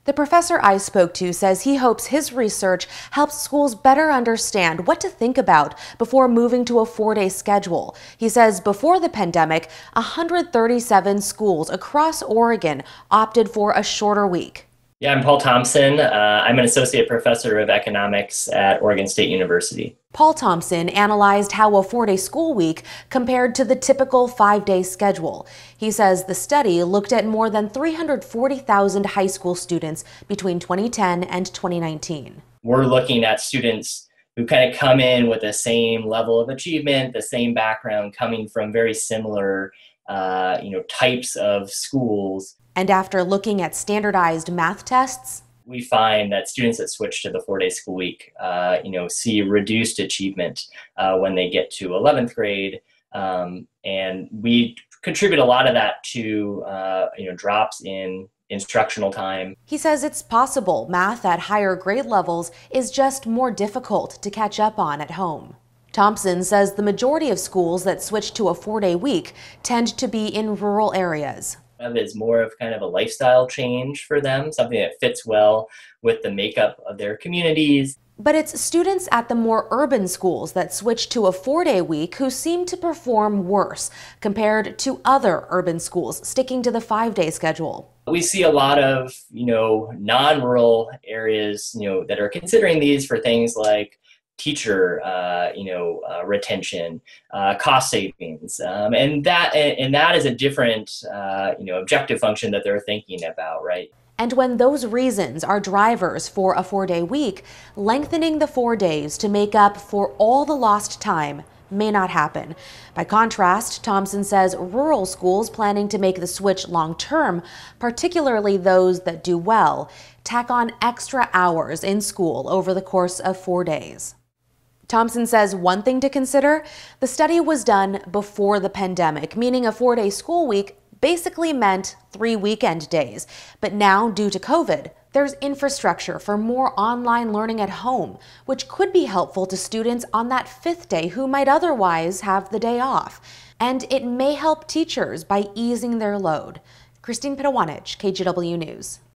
The professor I spoke to says he hopes his research helps schools better understand what to think about before moving to a 4-day schedule. He says before the pandemic, 137 schools across Oregon opted for a shorter week. Yeah, I'm Paul Thompson. I'm an associate professor of economics at Oregon State University. Paul Thompson analyzed how a 4-day school week compared to the typical 5-day schedule. He says the study looked at more than 340,000 high school students between 2010 and 2019. We're looking at students who kind of come in with the same level of achievement, the same background, coming from very similar types of schools. And after looking at standardized math tests, we find that students that switch to the 4-day school week, see reduced achievement when they get to 11th grade. And we contribute a lot of that to, drops in instructional time. He says it's possible math at higher grade levels is just more difficult to catch up on at home. Thompson says the majority of schools that switch to a 4-day week tend to be in rural areas. Is more of kind of a lifestyle change for them, something that fits well with the makeup of their communities. But it's students at the more urban schools that switch to a 4-day week who seem to perform worse compared to other urban schools sticking to the 5-day schedule. We see a lot of, non-rural areas, that are considering these for things like teacher, retention, cost savings, and that is a different, objective function that they're thinking about, right? And when those reasons are drivers for a 4-day week, lengthening the 4 days to make up for all the lost time may not happen. By contrast, Thompson says rural schools planning to make the switch long-term, particularly those that do well, tack on extra hours in school over the course of 4 days. Thompson says one thing to consider, the study was done before the pandemic, meaning a 4-day school week basically meant 3 weekend days. But now, due to COVID, there's infrastructure for more online learning at home, which could be helpful to students on that 5th day who might otherwise have the day off. And it may help teachers by easing their load. Christine Pitawanich, KGW News.